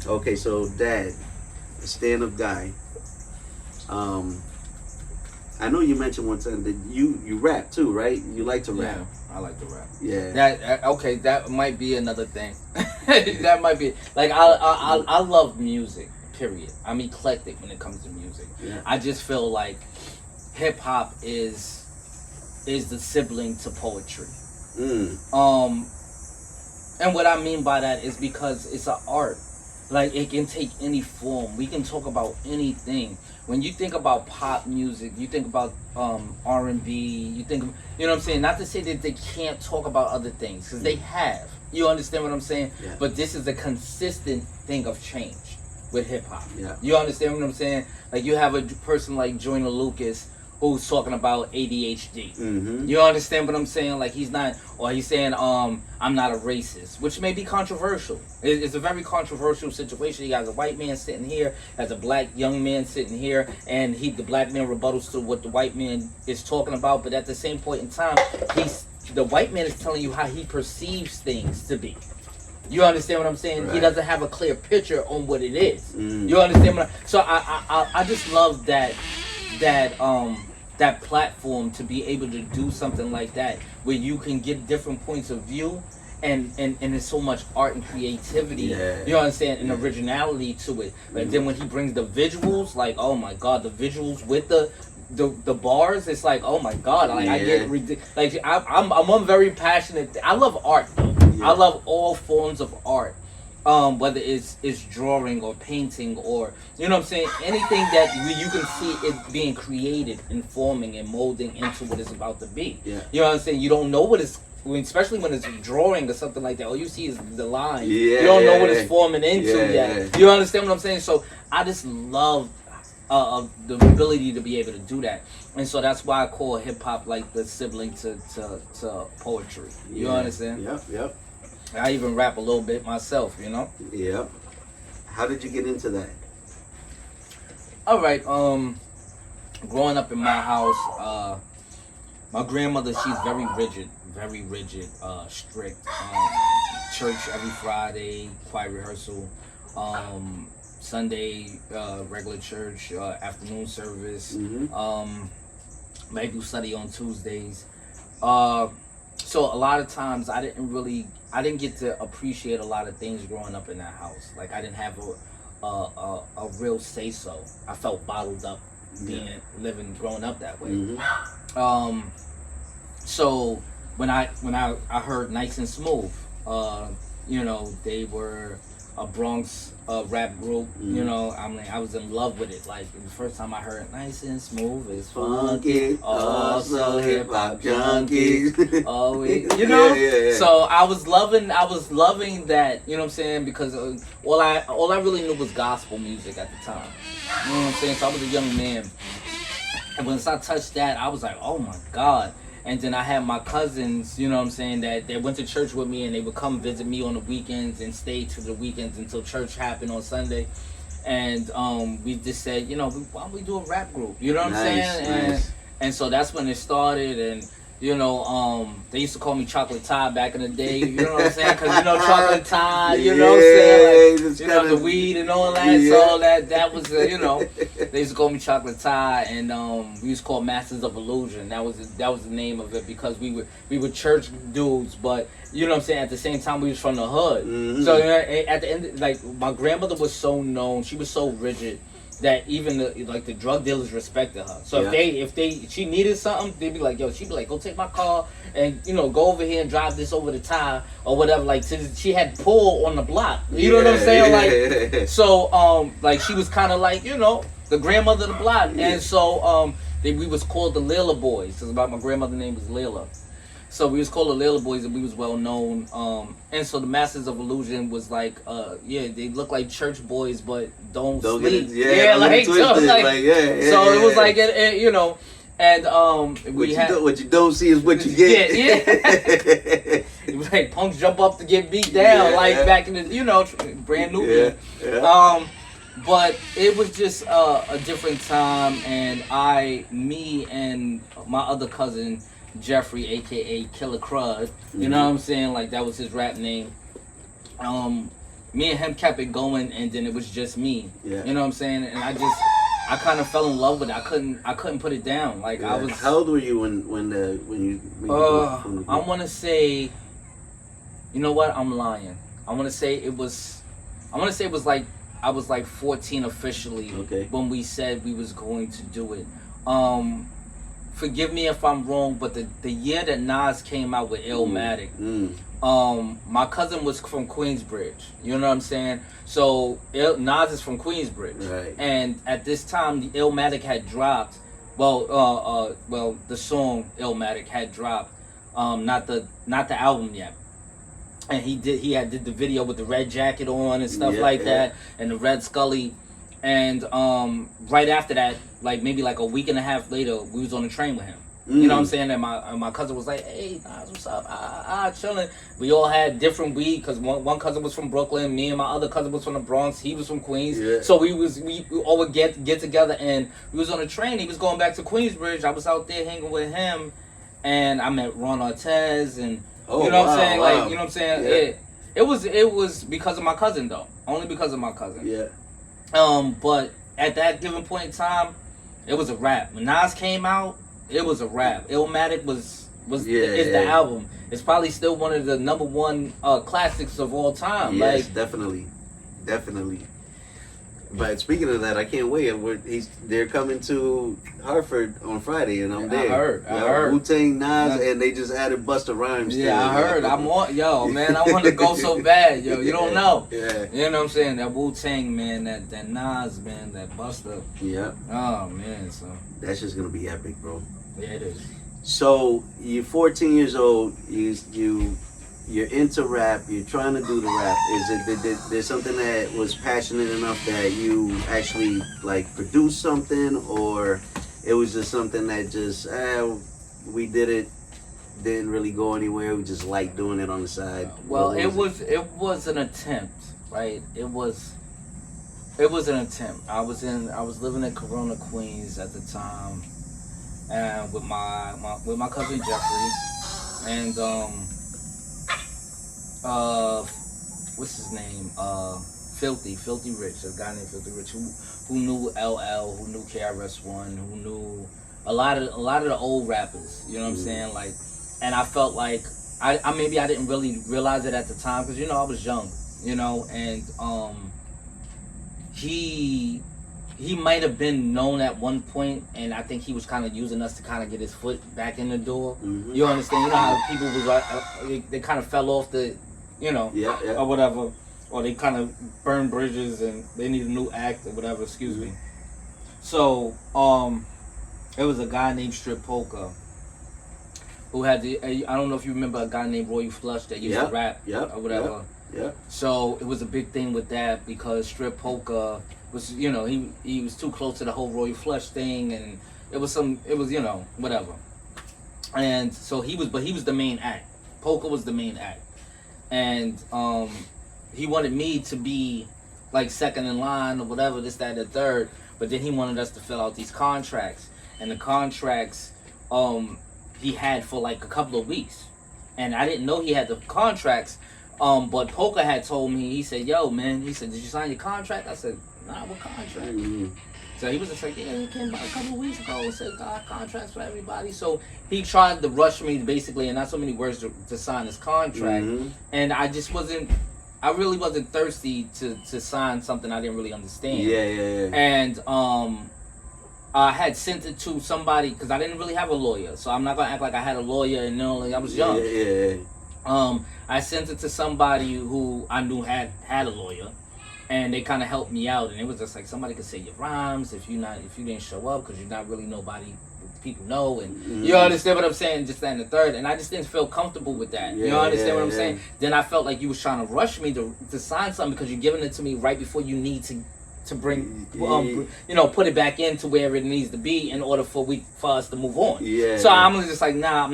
Okay, so Dad, a stand-up guy. Um, I know you mentioned one time that you rap too, right? You like to rap. Yeah, I like to rap. Yeah. That okay? That might be another thing. That might be like I love music. Period. I'm eclectic when it comes to music. Yeah. I just feel like hip hop is the sibling to poetry. And what I mean by that is because it's an art. Like it can take any form. We can talk about anything. When you think about pop music, you think about R&B. You think, you know what I'm saying. Not to say that they can't talk about other things, because they have. You understand what I'm saying? Yeah. But this is a consistent thing of change with hip hop. Yeah. You understand what I'm saying? Like you have a person like Joyner Lucas who's talking about ADHD. Mm-hmm. You understand what I'm saying? Like he's not, or he's saying, I'm not a racist, which may be controversial. It's a very controversial situation. You got a white man sitting here, has a black young man sitting here, and the black man rebuttals to what the white man is talking about. But at the same point in time, the white man is telling you how he perceives things to be. You understand what I'm saying? Right. He doesn't have a clear picture on what it is. You understand what so I just love that platform to be able to do something like that where you can get different points of view and there's so much art and creativity, you understand, and originality to it. But then when he brings the visuals, like, oh my god, the visuals with the bars, it's like, oh my god, like I get ridiculous. Like I'm very passionate. I love art though. I love all forms of art. Whether it's drawing or painting or, you know what I'm saying, anything that you can see it being created and forming and molding into what it's about to be. Yeah. You know what I'm saying? You don't know what it's, especially when it's drawing or something like that. All you see is the line. You don't know what it's forming into yet. You understand what I'm saying? So I just love the ability to be able to do that. And so that's why I call hip hop like the sibling to poetry. You understand? Yep. I even rap a little bit myself, you know? Yep. How did you get into that? All right, growing up in my house, my grandmother, she's very rigid, strict. Church every Friday, choir rehearsal, Sunday, regular church, afternoon service, Bible study on Tuesdays. So a lot of times I didn't get to appreciate a lot of things growing up in that house. Like I didn't have a real say so. I felt bottled up growing up that way. So when I heard Nice and Smooth, you know, they were a Bronx rap group. You know, I was in love with it. Like the first time I heard Nice and Smooth is funky, also hip hop junkies. You know, so I was loving that. You know what I'm saying? Because all I really knew was gospel music at the time. You know what I'm saying? So I was a young man, and once I touched that, I was like, oh my god. And then I had my cousins, you know what I'm saying, that they went to church with me and they would come visit me on the weekends and stay to the weekends until church happened on Sunday. And we just said, you know, why don't we do a rap group? You know what I'm saying? And so that's when it started. And, you know, they used to call me Chocolate Ty back in the day. You know what I'm saying? Because, you know, Chocolate Ty, you know what I'm saying? Like, you know, the weed and all that. So that was, you know, they used to call me Chocolate Ty. And we used to call Masters of Illusion. That was the name of it, because we were church dudes. But, you know what I'm saying, at the same time, we was from the hood. So, you know, at the end, like, my grandmother was so known. She was so rigid that even the drug dealers respected her. So if she needed something, they'd be like, yo, she'd be like, go take my car and, you know, go over here and drive this over to Ty or whatever. Like, she had pull on the block. You know what I'm saying? Like, so like she was kind of like, you know, the grandmother of the block. And so we was called the Layla Boys, because my grandmother's name was Layla. So we was called the Layla Boys, and we was well known. And so the Masters of Illusion was like, they look like church boys, but don't sleep. So it was like, you know, and what you don't see is what you get. It was like punks jump up to get beat down, like back in the, you know, brand new. But it was just a different time, and me and my other cousin Jeffrey, aka Killer Crud, you know what I'm saying? Like, that was his rap name. me and him kept it going, and then it was just me. Yeah. You know what I'm saying? And I kind of fell in love with it. I couldn't put it down. Like I was. How old were you when you I want to say, you know what? I'm lying. I want to say it was like I was like 14 officially when we said we was going to do it. Forgive me if I'm wrong, but the year that Nas came out with Illmatic, my cousin was from Queensbridge. You know what I'm saying? So Nas is from Queensbridge, right? And at this time, the Illmatic had dropped. Well, the song Illmatic had dropped, not the album yet. And he did the video with the red jacket on and stuff that, and the red Scully. And right after that, like maybe like a week and a half later, we was on the train with him. You know what I'm saying? And my cousin was like, "Hey, Nas, what's up? Chilling." We all had different weed because one cousin was from Brooklyn, me and my other cousin was from the Bronx. He was from Queens. Yeah. So we all would get together, and we was on the train. He was going back to Queensbridge. I was out there hanging with him, and I met Ron Artez, and you know what I'm saying? Like, you know what I'm saying? Yeah. It was because of my cousin though, only because of my cousin. Yeah. But at that given point in time, it was a wrap. When Nas came out, it was a wrap. Illmatic is the album. It's probably still one of the number one classics of all time. Yes, like, definitely. But speaking of that, I can't wait. They're coming to Hartford on Friday, and I'm there. I heard. WuTang, Nas, and they just added Busta Rhymes. Yeah, I heard. I want to go so bad, yo. You don't know. Yeah. You know what I'm saying? That WuTang, man, that Nas, man, that Busta. Yeah. Oh man, so that's just gonna be epic, bro. Yeah, it is. So you're 14 years old. You're into rap. You're trying to do the rap. Is it there's something that was passionate enough that you actually like produced something, or it was just something that just we did it, didn't really go anywhere. We just liked doing it on the side. Well, it was an attempt, right? It was an attempt. I was living in Corona, Queens at the time, and with my cousin Jeffrey, and what's his name? Filthy Rich, a guy named Filthy Rich who knew LL, who knew KRS-One, who knew a lot of the old rappers. You know what I'm saying? Like, and I felt like I maybe I didn't really realize it at the time because I was young, and he might have been known at one point, and I think he was kind of using us to kind of get his foot back in the door. Mm-hmm. You understand? You know how people was they kind of fell off the, or whatever, or they kind of burned bridges and they need a new act or whatever. Excuse me. So it was a guy named Strip Polka who had I don't know if you remember a guy named Roy Flush that used to rap or whatever. Yeah. So it was a big thing with that because Strip Polka was, he was too close to the whole Roy Flush thing, and it was whatever. And so he was the main act. Polka was the main act. And he wanted me to be like second in line or whatever, this, that, and the third, but then he wanted us to fill out these contracts. And the contracts he had for like a couple of weeks. And I didn't know he had the contracts. But Polka had told me, he said, "Yo, man," he said, "Did you sign your contract?" I said, "Nah, what contract?" Mm-hmm. So he was just like, "Yeah, he came by a couple of weeks ago and said, got contracts for everybody." So he tried to rush me basically, and not so many words to sign this contract. Mm-hmm. And I really wasn't thirsty to sign something I didn't really understand. Yeah. And I had sent it to somebody because I didn't really have a lawyer, so I'm not gonna act like I had a lawyer and I was young. Yeah. I sent it to somebody who I knew had a lawyer, and they kind of helped me out. And it was just like somebody could say your rhymes if you didn't show up because you're not really nobody people know, and you understand what I'm saying, just that and the third. And I just didn't feel comfortable with that. You understand what I'm saying? Then I felt like you was trying to rush me to sign something because you're giving it to me right before you need to bring put it back into where it needs to be in order for us to move on. So I'm just like, nah,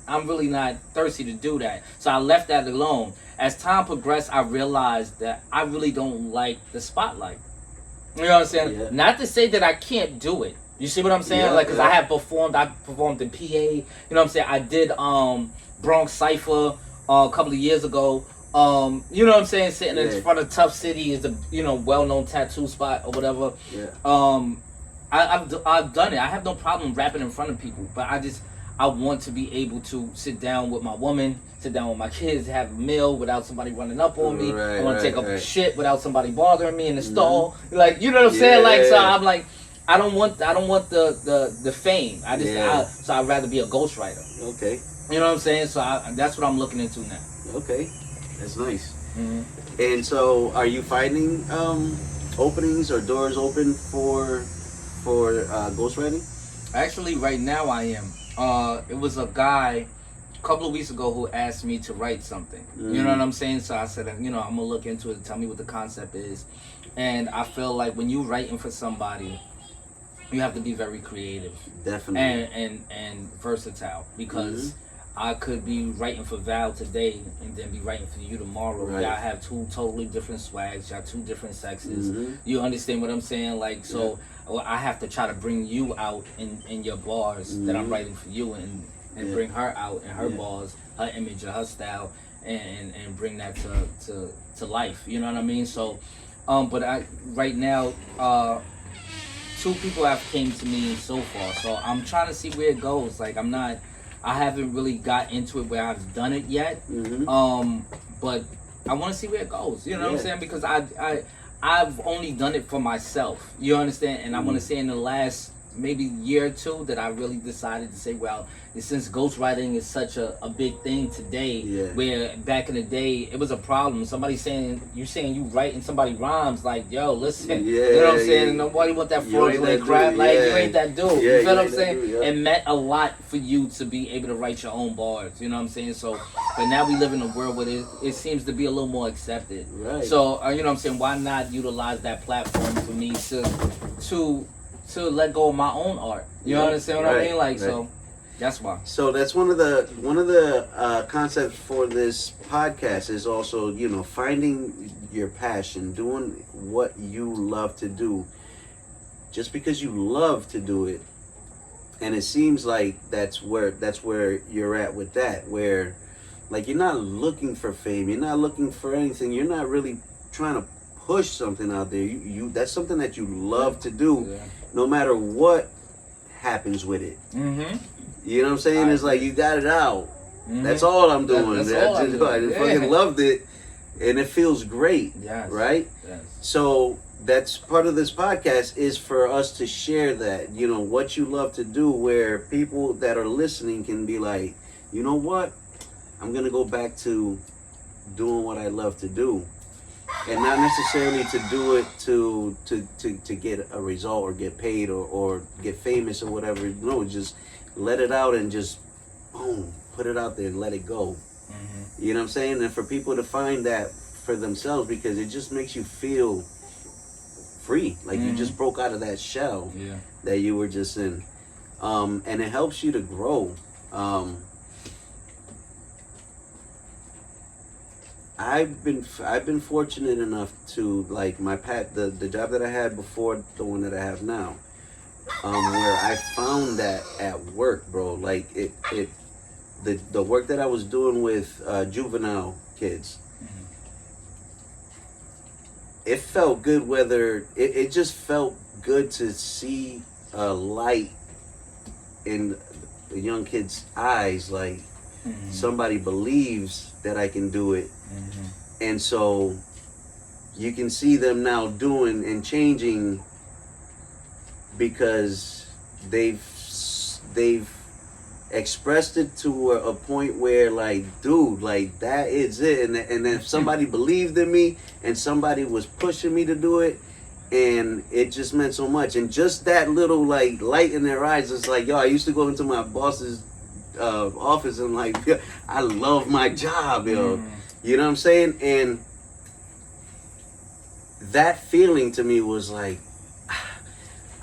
I'm really not thirsty to do that. So I left that alone. As time progressed, I realized that I really don't like the spotlight. You know what I'm saying? Yeah. Not to say that I can't do it. You see what I'm saying? Because I performed in PA. You know what I'm saying? I did Bronx Cypher a couple of years ago You know what I'm saying? Sitting Yeah. in front of Tough City is a well-known tattoo spot or whatever. Yeah. I've done it. I have no problem rapping in front of people, but I want to be able to sit down with my woman, sit down with my kids, have a meal without somebody running up on me. Right, I want to take right. a shit without somebody bothering me in the stall. Like, you know what I'm saying? Like, so I'm like, I don't want the fame. So I'd rather be a ghostwriter. Okay. You know what I'm saying? So that's what I'm looking into now. Okay. That's nice. Mm-hmm. And so, are you finding openings or doors open for ghostwriting? Actually, right now I am. It was a guy a couple of weeks ago who asked me to write something. You know what I'm saying? So I said, I'm gonna look into it. Tell me what the concept is. And I feel like when you writing for somebody, you have to be very creative. Definitely. And versatile, because I could be writing for Val today and then be writing for you tomorrow. Right. Y'all have two totally different swags. Y'all two different sexes. You understand what I'm saying? Like, so I have to try to bring you out in your bars that I'm writing for you, and bring her out in her bars, her image, her style, and bring that to life. You know what I mean? So, but right now, 2 people have came to me so far. So I'm trying to see where it goes. Like, I haven't really got into it where I've done it yet. But I want to see where it goes. You know what I'm saying? Because I've only done it for myself. You understand? And I want to say in the last maybe year or 2 that I really decided to say, well, since ghostwriting is such a big thing today, where back in the day it was a problem. Somebody saying you write and somebody rhymes, like, yo, listen, you know what I'm saying? Nobody want that fraudulent crap. Like, you ain't that dude. You feel what I'm saying? It meant a lot for you to be able to write your own bars. You know what I'm saying? So, but now we live in a world where it seems to be a little more accepted. Right. So, you know what I'm saying? Why not utilize that platform for me to let go of my own art? You understand what I mean? Like, so that's why. So that's one of the concepts for this podcast is also, finding your passion, doing what you love to do. Just because you love to do it, and it seems like that's where you're at with that, where like you're not looking for fame, you're not looking for anything, you're not really trying to push something out there. You that's something that you love to do, no matter what happens with it. You know what I'm saying? It's like you got it out. That's all I'm doing. I fucking loved it, and it feels great. Right? Yes. So that's part of this podcast, is for us to share that, what you love to do, where people that are listening can be like, you know what? I'm gonna go back to doing what I love to do. And not necessarily to do it to get a result or get paid or get famous or whatever. No, just let it out and just boom, put it out there and let it go. You know what I'm saying? And for people to find that for themselves, because it just makes you feel free, like you just broke out of that shell that you were just in, and it helps you to grow. I've been fortunate enough to, like, the job that I had before the one that I have now, where I found that at work, bro. Like the work that I was doing with juvenile kids, it felt good. It just felt good to see a light in the young kids' eyes, like somebody believes that I can do it. And so you can see them now doing and changing because they've expressed it to a point where, like, dude, like, that is it. And then if somebody believed in me and somebody was pushing me to do it, and it just meant so much. And just that little, like, light in their eyes, it's like, yo, I used to go into my boss's office and, like, I love my job, yo. You know what I'm saying? And that feeling to me was like,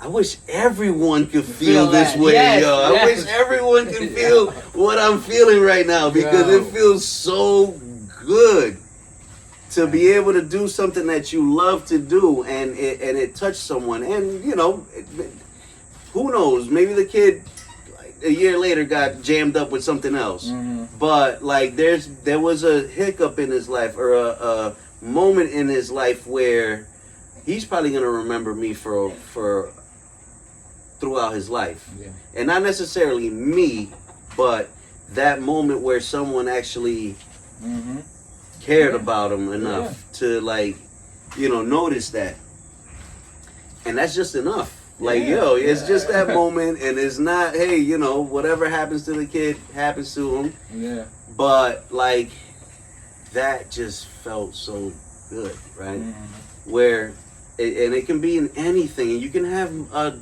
I wish everyone could feel this way, yo. I wish everyone could feel what I'm feeling right now, because it feels so good to be able to do something that you love to do, and it touched someone. And, who knows? Maybe the kid, like, a year later got jammed up with something else. But like there was a hiccup in his life, or a moment in his life where he's probably gonna remember me for throughout his life. Yeah. And not necessarily me, but that moment where someone actually cared about him enough to, like, you know, notice that. And that's just enough. Like, it's just that moment, and it's not, hey, you know, whatever happens to the kid happens to him. Yeah. But, like, that just felt so good, right? Where, and it can be in anything, and you can have a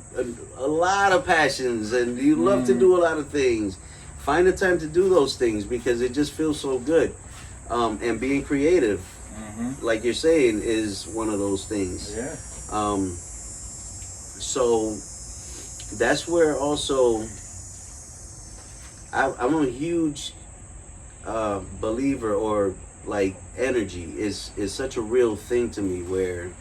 lot of passions, and you love to do a lot of things. Find the time to do those things, because it just feels so good. And being creative, like you're saying, is one of those things. Yeah. So that's where also I'm a huge believer, or like energy is such a real thing to me, where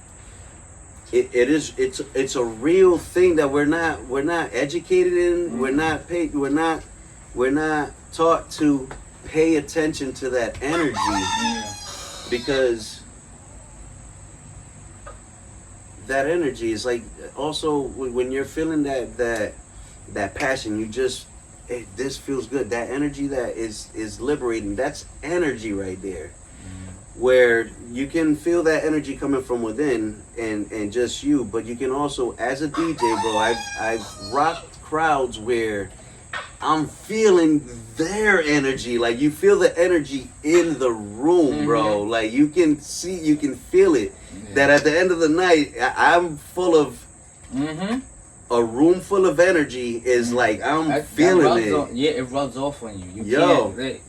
it's a real thing that we're not educated in. We're not paid. We're not taught to pay attention to that energy, because that energy is like, also when you're feeling that passion, you just, this feels good. That energy that is liberating. That's energy right there, where you can feel that energy coming from within and just you. But you can also, as a DJ, bro, I've rocked crowds where I'm feeling their energy. Like, you feel the energy in the room, bro. Like, you can see, you can feel it. That at the end of the night, I'm full of a room full of energy. Is like, I'm feeling it. It rubs off on you.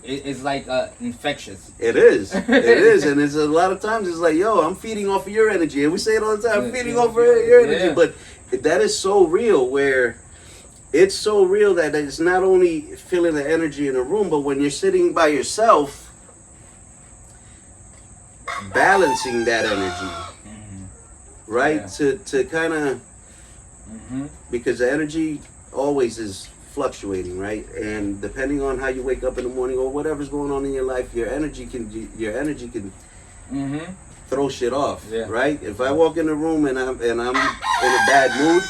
It's like infectious. It is. It is. And it's a lot of times it's like, yo, I'm feeding off of your energy. And we say it all the time, I'm feeding off of your energy. But that is so real, where it's so real that it's not only feeling the energy in a room, but when you're sitting by yourself, balancing that energy, right? To kind of, because the energy always is fluctuating, right? And depending on how you wake up in the morning or whatever's going on in your life, your energy can throw shit off, right? If I walk in the room and I'm in a bad mood,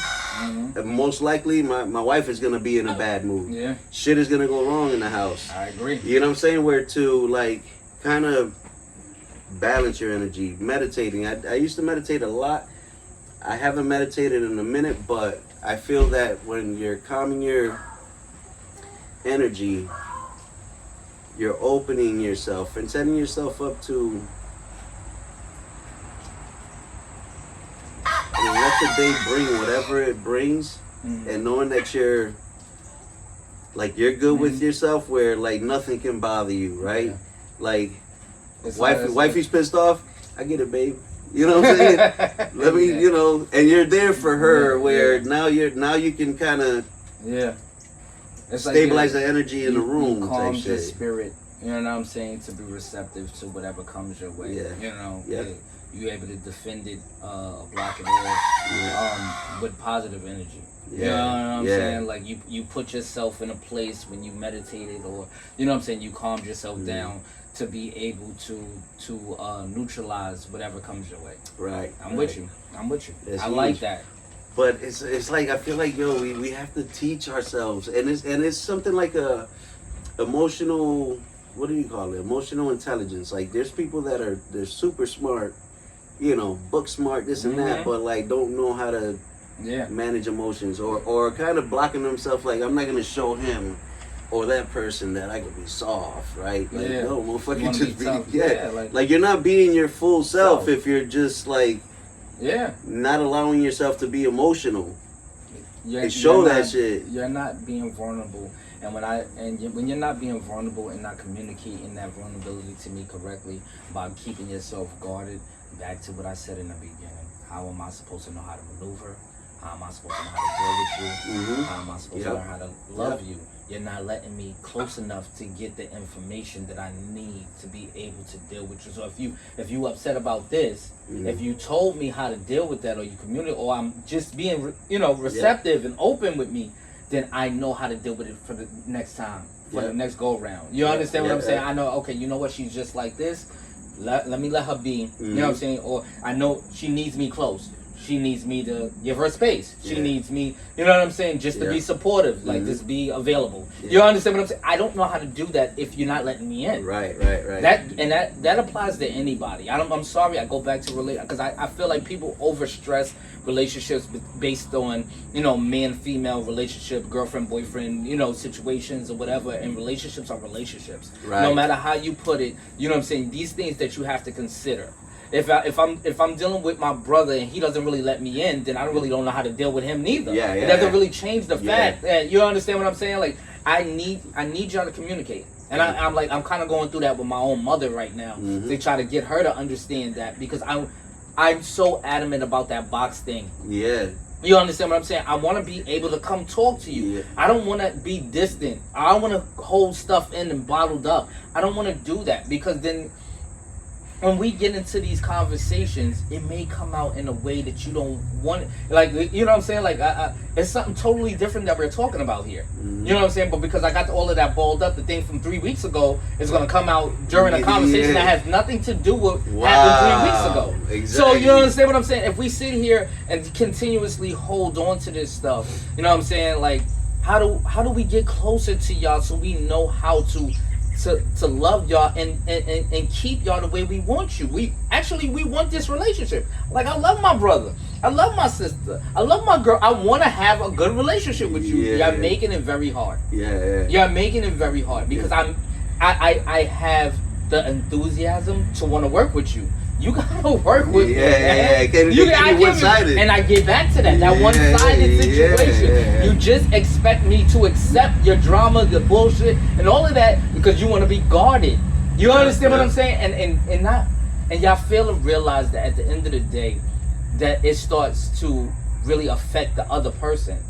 most likely my wife is gonna be in a bad mood. Yeah. Shit is gonna go wrong in the house. I agree. You know what I'm saying? Where to, like, kind of balance your energy. Meditating. I used to meditate a lot. I haven't meditated in a minute, but I feel that when you're calming your energy, you're opening yourself and setting yourself up to, and let the day bring whatever it brings, and knowing that you're good with yourself, where like nothing can bother you, right? Like, wifey's pissed off, I get it, babe. You know what I'm saying? Let me, you know, and you're there for her, where now you can kind of stabilize the energy in the room. You calm your spirit. You know what I'm saying? To be receptive to whatever comes your way. Yeah. You know. Yeah. You're able to defend it, block it off, with positive energy. You know what I'm saying? Like, you put yourself in a place when you meditated, or, you know what I'm saying, you calmed yourself down to be able to neutralize whatever comes your way. Right. I'm with you. That's I huge. Like that. But it's like, I feel like, yo, we have to teach ourselves, and it's something like a emotional, what do you call it? Emotional intelligence. Like, there's people that they're super smart, you know, book smart, this and that, but like don't know how to manage emotions, or kind of blocking themselves. Like, I'm not gonna show him or that person that I can be soft, right? Like, no, motherfucker, just be like you're not being your full self if you're just like not allowing yourself to be emotional. And show that shit. You're not being vulnerable. And when you're not being vulnerable and not communicating that vulnerability to me correctly by keeping yourself guarded, back to what I said in the beginning, how am I supposed to know how to maneuver? How am I supposed to know how to deal with you? How am I supposed to learn how to love you? You're not letting me close enough to get the information that I need to be able to deal with you. So if you upset about this, if you told me how to deal with that, or you communicate, or I'm just being receptive and open with me, then I know how to deal with it for the next time, for the next go around. You understand what I'm saying? I know, okay, you know what, she's just like this. Let me let her be. You know what I'm saying? Or I know she needs me close. She needs me to give her space. She needs me, you know what I'm saying, just to be supportive, like just be available. You understand what I'm saying? I don't know how to do that if you're not letting me in. Right. That applies to anybody. I'm sorry. I go back to because I feel like people overstress relationships based on, you know, man-female relationship, girlfriend, boyfriend, you know, situations or whatever. And relationships are relationships. Right. No matter how you put it, you know what I'm saying. These things that you have to consider. If I'm dealing with my brother and he doesn't really let me in, then I really don't know how to deal with him neither. It doesn't really change the fact that, you understand what I'm saying? Like I need y'all to communicate. And I'm kind of going through that with my own mother right now. They try to get her to understand that because I'm so adamant about that box thing. Yeah. You understand what I'm saying? I want to be able to come talk to you. I don't want to be distant. I don't want to hold stuff in and bottled up. I don't want to do that because then when we get into these conversations, it may come out in a way that you don't want it. Like, you know what I'm saying? Like, it's something totally different that we're talking about here. You know what I'm saying? But because I got all of that balled up, the thing from 3 weeks ago is going to come out during a conversation that has nothing to do with happened 3 weeks ago. Exactly. So, you understand what I'm saying? If we sit here and continuously hold on to this stuff, you know what I'm saying? Like, how do we get closer to y'all so we know how to love y'all and keep y'all the way we want you. We want this relationship. Like, I love my brother. I love my sister. I love my girl. I want to have a good relationship with you. You're making it very hard. You're making it very hard because I have the enthusiasm to want to work with you. You gotta work with me. Can't be one-sided. And I get back to that one-sided situation. You just expect me to accept your drama, the bullshit, and all of that because you want to be guarded. You understand what I'm saying? And y'all fail to realize that at the end of the day, that it starts to really affect the other person.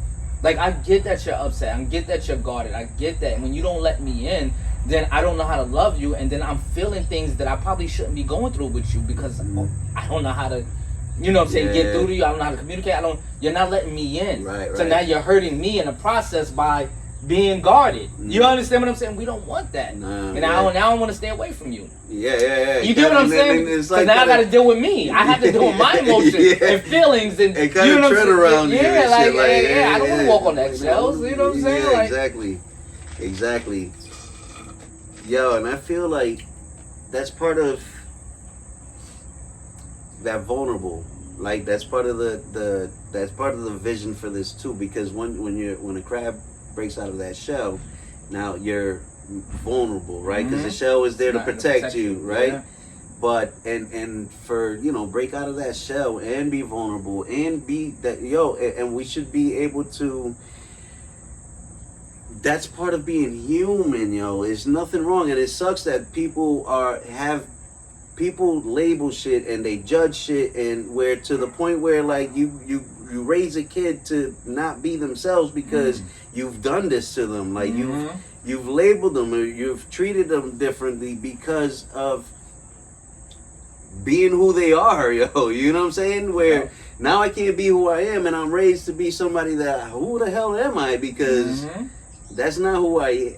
Like, I get that you're upset. I get that you're guarded. I get that. And when you don't let me in, then I don't know how to love you, and then I'm feeling things that I probably shouldn't be going through with you because I don't know how to, you know what I'm saying, get through to you. I don't know how to communicate. You're not letting me in. So now you're hurting me in the process by being guarded. You understand what I'm saying? We don't want that. And now I want to stay away from you. You get what I'm saying? Because like now I got to deal with me. I have to deal with my emotions and feelings and kind of tread around you. I don't want to walk on eggshells. You know what I'm saying? Exactly. Yo, and I feel like that's part of that vulnerable. Like that's part of the vision for this too. Because when a crab breaks out of that shell, now you're vulnerable, right? Because the shell is there to protect you, right? But and for break out of that shell and be vulnerable and be that and we should be able to. That's part of being human, There's nothing wrong, and it sucks that people label shit and they judge shit, and where to the point where like you raise a kid to not be themselves because you've done this to them, like you've labeled them or you've treated them differently because of being who they are, you know what I'm saying? Where now I can't be who I am, and I'm raised to be somebody that who the hell am I? Because that's not who I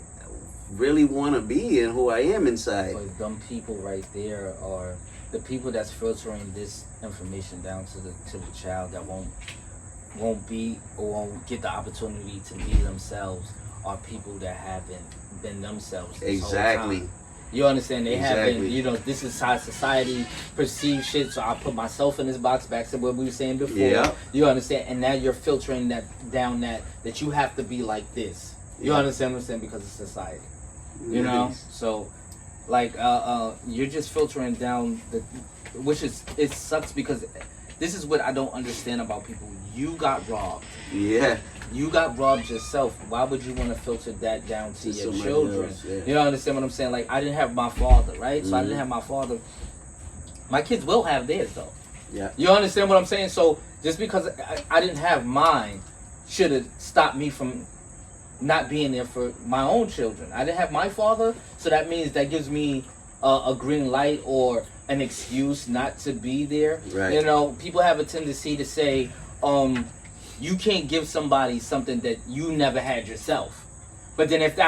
really want to be and who I am inside. But dumb people right there are the people that's filtering this information down to the child that won't be or won't get the opportunity to be themselves are people that haven't been themselves this whole time. You understand? They haven't, this is how society perceives shit, so I put myself in this box back to what we were saying before. You understand? And now you're filtering that down that you have to be like this. You understand what I'm saying? Because of society. You know? So, like, you're just filtering down it sucks because this is what I don't understand about people. You got robbed. You got robbed yourself. Why would you want to filter that down to your children? Else, You don't understand what I'm saying? Like, I didn't have my father, right? So I didn't have my father. My kids will have theirs, though. You understand what I'm saying? So just because I didn't have mine should have stopped me from not being there for my own children. I didn't have my father, so that means that gives me a green light or an excuse not to be there. People have a tendency to say, you can't give somebody something that you never had yourself. But then if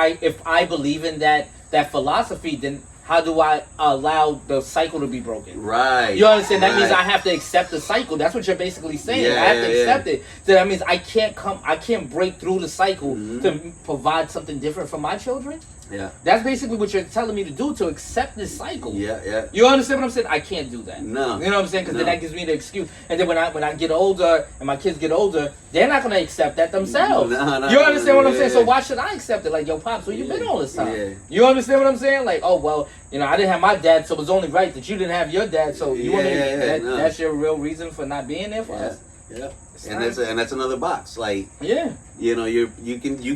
I believe in that philosophy, then how do I allow the cycle to be broken? Right. You understand? That right. means I have to accept the cycle. That's what you're basically saying. Yeah, I have to yeah, accept it. So that means I can't break through the cycle to provide something different for my children. Yeah. That's basically what you're telling me to do, to accept this cycle. Yeah, yeah. You understand what I'm saying? I can't do that. No. You know what I'm saying? Because then that gives me the excuse. And then when I get older and my kids get older, they're not going to accept that themselves. No, you understand what I'm saying? So why should I accept it? Like, yo, Pops, where you been all this time? Yeah. You understand what I'm saying? Like, oh, well, you know, I didn't have my dad, so it was only right that you didn't have your dad. So you want me to, that's your real reason for not being there for us? Yeah. And that's another box. Like, you know, you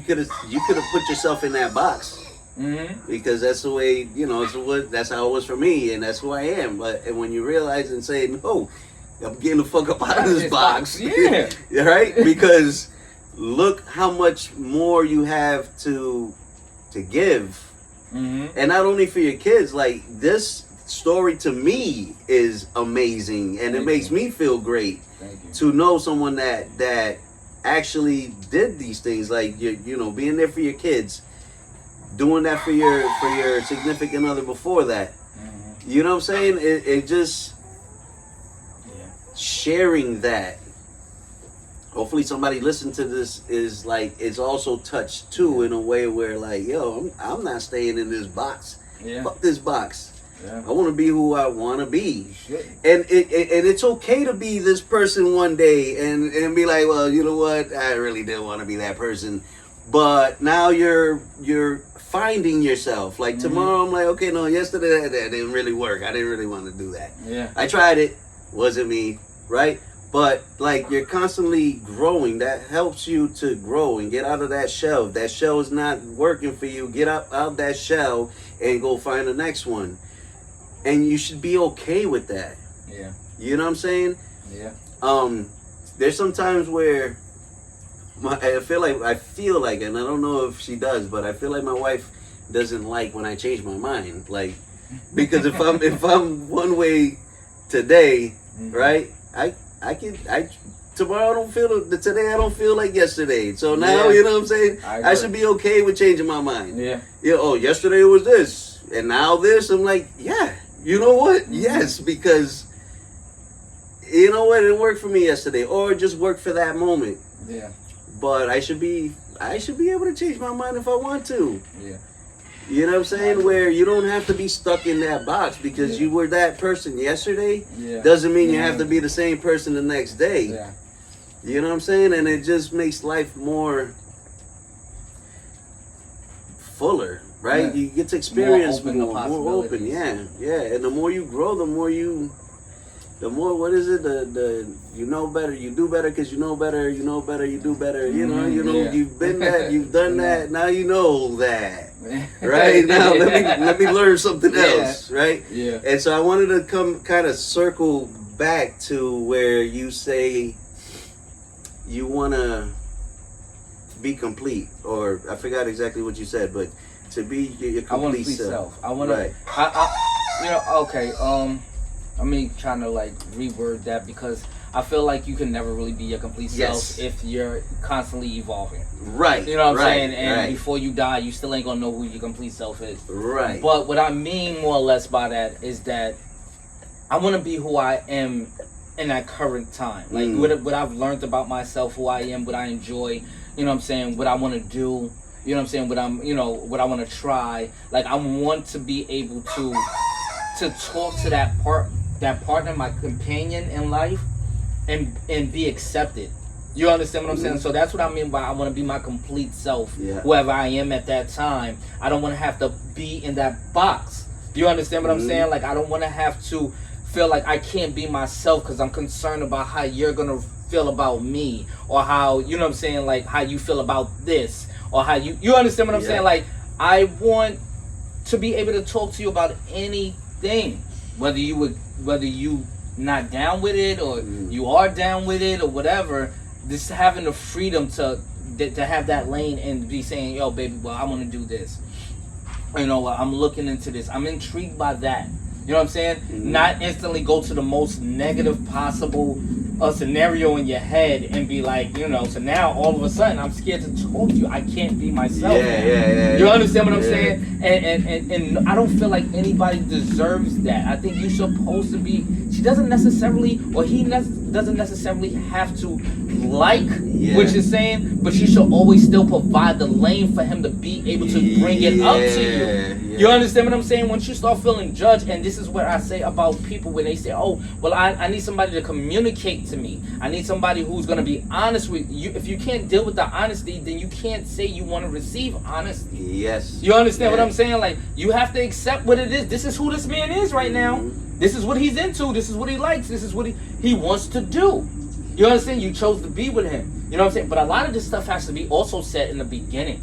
could have put yourself in that box. Mm-hmm. Because that's the way, you know, that's how it was for me, and that's who I am. But when you realize and say, no, I'm getting the fuck up out of this box, right? Because look how much more you have to give, and not only for your kids. Like, this story to me is amazing, and it makes me feel great to know someone that actually did these things. Like, you know, being there for your kids. Doing that for your significant other before that. You know what I'm saying? It just sharing that. Hopefully somebody listening to this is also touched too in a way where, like, yo, I'm not staying in this box. Fuck this box. I want to be who I want to be. And it's okay to be this person one day and be like, well, you know what? I really didn't want to be that person. But now you're finding yourself. Like, tomorrow I'm like, okay, no, yesterday that didn't really work. I didn't really want to do that. I tried it. Wasn't me, right? But, like, you're constantly growing. That helps you to grow and get out of that shell. If that shell is not working for you, get out that shell and go find the next one. And you should be okay with that. You know what I'm saying? There's some times where I feel like, and I don't know if she does, but I feel like my wife doesn't like when I change my mind. Like, because if I'm one way today, right? Tomorrow I don't feel today. I don't feel like yesterday. So now, you know what I'm saying? I should be okay with changing my mind. Oh, yesterday was this, and now this. I'm like, you know what? Yes, because you know what? It worked for me yesterday, or it just worked for that moment. But I should be able to change my mind if I want to. You know what I'm saying? Where you don't have to be stuck in that box because you were that person yesterday. Doesn't mean you have to be the same person the next day. You know what I'm saying? And it just makes life more fuller, right? You get to experience more open. And the more you grow, the more, what is it? You know better, you do better because you know better, you know better, you do better. You know, you've been that, you've done that. Now you know that, right? Now let me learn something else, right? And so I wanted to come kind of circle back to where you say you want to be complete, or I forgot exactly what you said, but to be your complete self. I want to, you know, okay. I mean, trying to like reword that because I feel like you can never really be your complete self if you're constantly evolving. Right. You know what I'm saying? And before you die, you still ain't gonna know who your complete self is. Right. But what I mean more or less by that is that I want to be who I am in that current time. Like what I've learned about myself, who I am, what I enjoy, you know what I'm saying, what I want to do, you know what I'm saying, what I want to try. Like, I want to be able to talk to that partner, my companion in life, and be accepted. You understand what I'm saying? So that's what I mean by I want to be my complete self, whoever I am at that time. I don't want to have to be in that box. You understand what I'm saying? Like, I don't want to have to feel like I can't be myself because I'm concerned about how you're going to feel about me, or how, you know what I'm saying, like how you feel about this, or how you understand what I'm saying? Like, I want to be able to talk to you about anything, whether you not down with it or you are down with it or whatever. Just having the freedom to have that lane and be saying, yo, baby, well, I want to do this. You know, I'm looking into this. I'm intrigued by that. You know what I'm saying? Not instantly go to the most negative possible a scenario in your head and be like, you know, so now all of a sudden I'm scared to talk to you. I can't be myself. Yeah. You understand what I'm saying? And I don't feel like anybody deserves that. I think you're supposed to be. She doesn't necessarily, or he doesn't necessarily have to like what you're saying, but she should always still provide the lane for him to be able to bring it up to you. You understand what I'm saying? Once you start feeling judged, and this is what I say about people when they say, oh, well, I need somebody to communicate to me. I need somebody who's going to be honest with you. If you can't deal with the honesty, then you can't say you want to receive honesty. Yes. You understand what I'm saying? Like, you have to accept what it is. This is who this man is right now. This is what he's into. This is what he likes. This is what he wants to do. You understand? You chose to be with him. You know what I'm saying? But a lot of this stuff has to be also said in the beginning.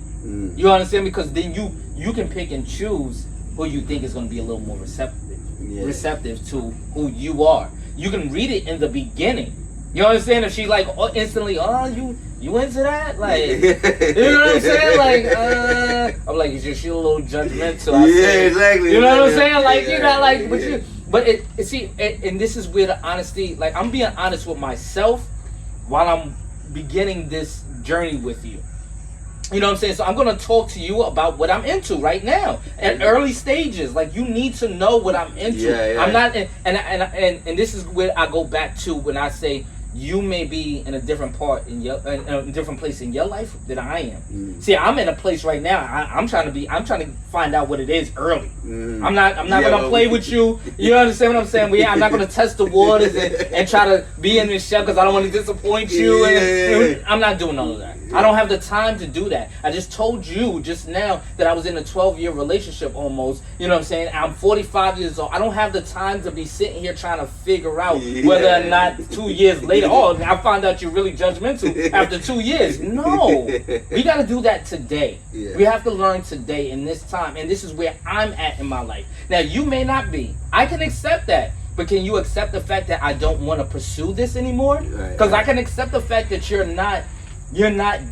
You understand? Because then you can pick and choose who you think is going to be a little more receptive to who you are. You can read it in the beginning. You understand? If she like instantly, you into that? Like, you know what I'm saying? Like, I'm like, is she a little judgmental? Exactly. You know what I'm saying? Like, you're not like, but and this is where the honesty, like, I'm being honest with myself while I'm beginning this journey with you. You know what I'm saying? So I'm going to talk to you about what I'm into right now at early stages. Like, you need to know what I'm into. I'm not, and this is where I go back to when I say you may be in a different part in a different place in your life than I am. See, I'm in a place right now. I'm trying to find out what it is early. I'm not gonna play with you. You understand what I'm saying? I'm not gonna test the waters and try to be in this show because I don't want to disappoint you. And I'm not doing all of that. I don't have the time to do that. I just told you just now that I was in a 12-year relationship almost. You know what I'm saying? I'm 45 years old. I don't have the time to be sitting here trying to figure out whether or not 2 years later, I found out you're really judgmental after 2 years. No. We got to do that today. We have to learn today in this time. And this is where I'm at in my life. Now, you may not be. I can accept that. But can you accept the fact that I don't want to pursue this anymore? Because I can accept the fact that you're not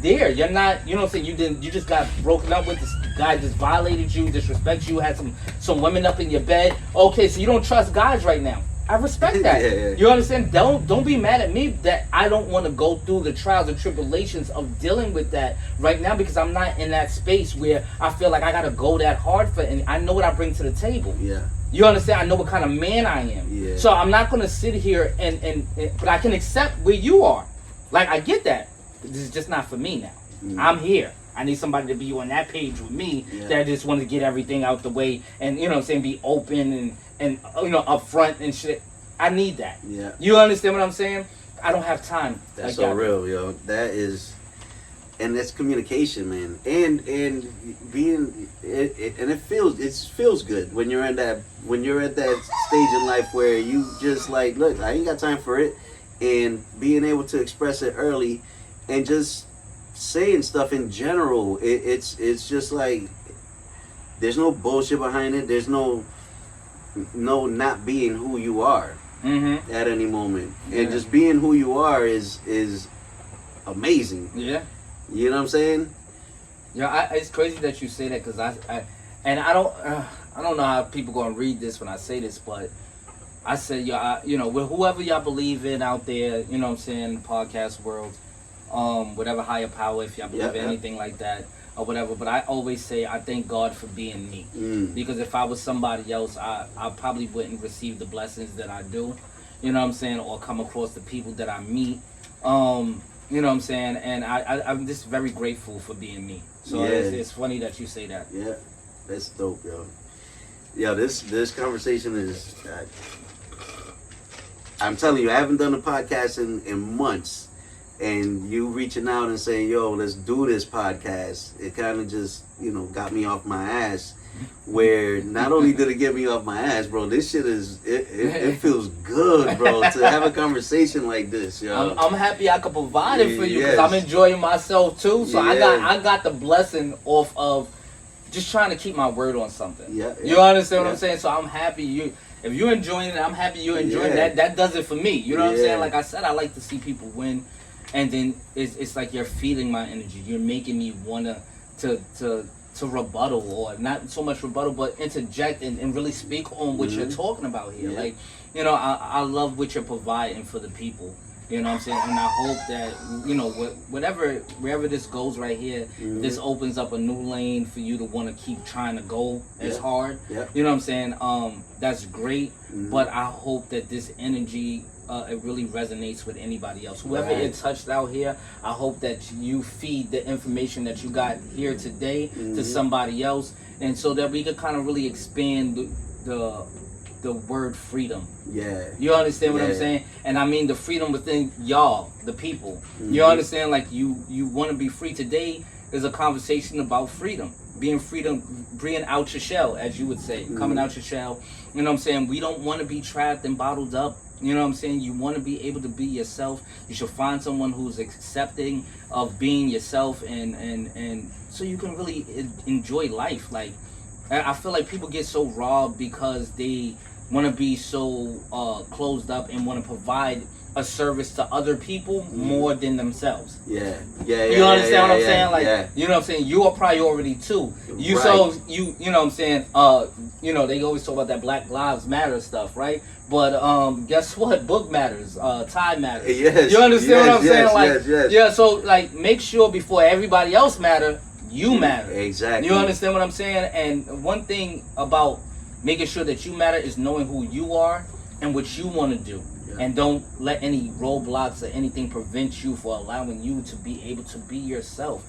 there. You're not, you know what I'm saying? You just got broken up with this guy, just violated you, disrespect you, had some women up in your bed. Okay, so you don't trust guys right now. I respect that. You understand? Don't be mad at me that I don't want to go through the trials and tribulations of dealing with that right now because I'm not in that space where I feel like I gotta go that hard for it. And I know what I bring to the table. You understand? I know what kind of man I am. So I'm not gonna sit here and but I can accept where you are. Like, I get that. This is just not for me now. I'm here. I need somebody to be on that page with me that just want to get everything out the way and, you know what I'm saying, be open and you know, upfront and shit. I need that. You understand what I'm saying? I don't have time. That's so real, yo. That is, and that's communication, man. And being and it feels good when you're at that stage in life where you just like, look, I ain't got time for it, and being able to express it early and just saying stuff in general. It's just like there's no bullshit behind it. There's no not being who you are at any moment, and just being who you are is amazing. You know what I'm saying? Yeah, it's crazy that you say that because I don't know how people gonna read this when I say this, but I say you know, with whoever y'all believe in out there, you know what I'm saying, podcast world, whatever higher power, if y'all believe in anything like that or whatever. But I always say I thank God for being me, because if I was somebody else, I probably wouldn't receive the blessings that I do, you know what I'm saying, or come across the people that I meet, you know what I'm saying. And I'm just very grateful for being me. So it's funny that you say that. Yeah, that's dope, yo. Yeah, this conversation is. I'm telling you, I haven't done a podcast in months. And you reaching out and saying, yo, let's do this podcast, it kind of just, you know, got me off my ass. Where not only did it get me off my ass, bro, this shit it feels good, bro, to have a conversation like this, yo. I'm happy I could provide it for you because I'm enjoying myself too. So I got the blessing off of just trying to keep my word on something. You understand what I'm saying? So I'm happy if you're enjoying it, I'm happy you're enjoying it. That does it for me. You know what I'm saying? Like I said, I like to see people win. And then it's like you're feeding my energy. You're making me wanna to to rebuttal, or not so much rebuttal, but interject and really speak on what you're talking about here. Like, you know, I love what you're providing for the people. You know what I'm saying? And I hope that, you know, wherever this goes right here, this opens up a new lane for you to want to keep trying to go as hard. You know what I'm saying? That's great. But I hope that this energy, it really resonates with anybody else. Whoever it touched out here, I hope that you feed the information that you got here today to somebody else. And so that we could kind of really expand the word freedom. You understand what I'm saying? And I mean the freedom within y'all, the people. You understand? Like you want to be free. Today is a conversation about freedom. Being freedom, bringing out your shell, as you would say. Coming out your shell. You know what I'm saying? We don't want to be trapped and bottled up. You know what I'm saying? You want to be able to be yourself. You should find someone who's accepting of being yourself, and so you can really enjoy life. Like, I feel like people get so raw because they want to be so closed up and want to provide a service to other people more than themselves. You understand what I'm saying? Like, you know what I'm saying? You're a priority too. You so you know what I'm saying? You know, they always talk about that Black Lives Matter stuff, right? But guess what? Book matters. Ty matters. You understand what I'm saying? Like, yeah. So like, make sure before everybody else matter, you matter. Exactly. You understand what I'm saying? And one thing about making sure that you matter is knowing who you are and what you want to do. And don't let any roadblocks or anything prevent you for allowing you to be able to be yourself.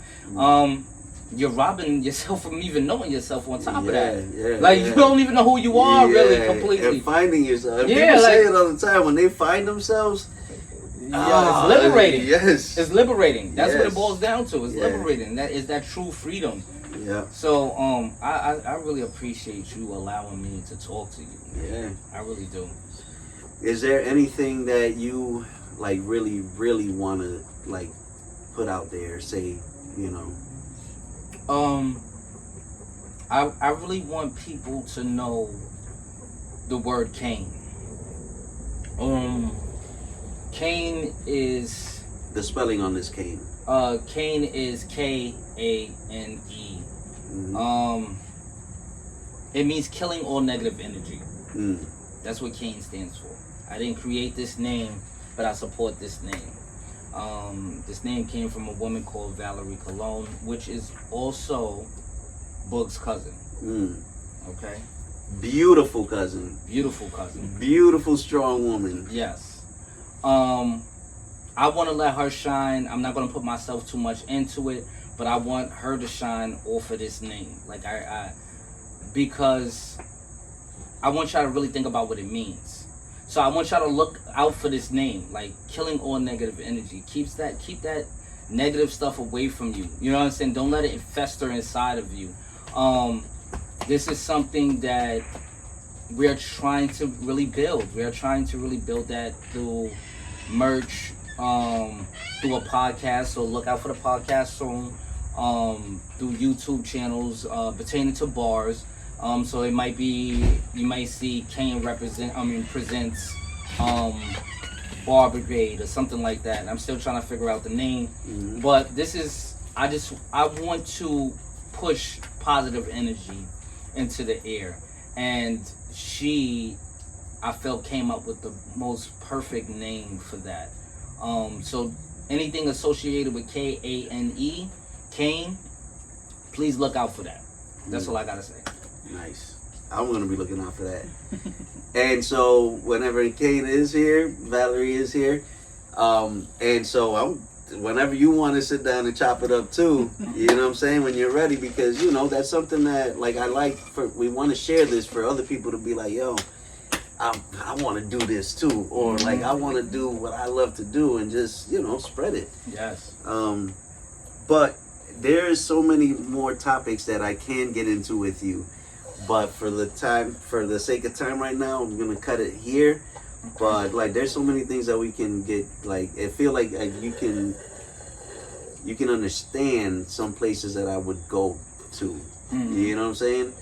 You're robbing yourself from even knowing yourself on top of that. Like, you don't even know who you are really completely. And finding yourself. People say it all the time. When they find themselves, it's liberating. It's liberating. That's what it boils down to. It's liberating. That is that true freedom. So I really appreciate you allowing me to talk to you. I really do. Is there anything that you like really want to like put out there? Say, you know. I really want people to know the word Cain. Cain is the spelling on this Cain. Cain is Kane. It means killing all negative energy. That's what Cain stands for. I didn't create this name, but I support this name. This name came from a woman called Valerie Cologne, which is also Boog's cousin. Okay? Beautiful cousin. Beautiful cousin. Beautiful, strong woman. Yes. I want to let her shine. I'm not going to put myself too much into it, but I want her to shine off of this name. Like, because I want y'all to really think about what it means. So I want y'all to look out for this name, like killing all negative energy. Keep that negative stuff away from you. You know what I'm saying? Don't let it fester inside of you. This is something that we're trying to really build. We are trying to really build that through merch, through a podcast. So look out for the podcast soon. Through YouTube channels pertaining to bars. So it might be, you might see Kane presents Bar Brigade or something like that. I'm still trying to figure out the name. But this is, I want to push positive energy into the air. And she, I felt, came up with the most perfect name for that. So anything associated with Kane, Kane, please look out for that. That's all I gotta say. Nice. I'm gonna be looking out for that. And so whenever Kane is here, Valerie is here, and so whenever you want to sit down and chop it up too, you know what I'm saying, when you're ready, because you know that's something that like we want to share this for other people to be like, yo, I want to do this too, or like I want to do what I love to do and just, you know, spread it. Yes. But there is so many more topics that I can get into with you. But for the sake of time right now, I'm gonna cut it here. But like, there's so many things that we can get. Like, I feel like you can understand some places that I would go to. You know what I'm saying?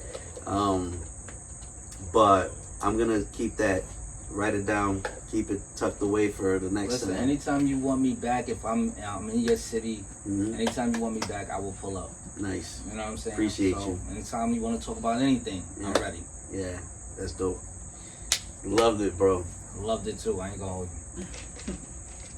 But I'm gonna keep that write it down, keep it tucked away for the next Listen, time. anytime you want me back, if I'm in your city, Mhm. anytime you want me back, I will pull up. Nice. You know what I'm saying? Appreciate so, you. Anytime you want to talk about anything, I'm Yeah. ready. Yeah, that's dope. Loved it, bro. Loved it too. I ain't gonna hold you.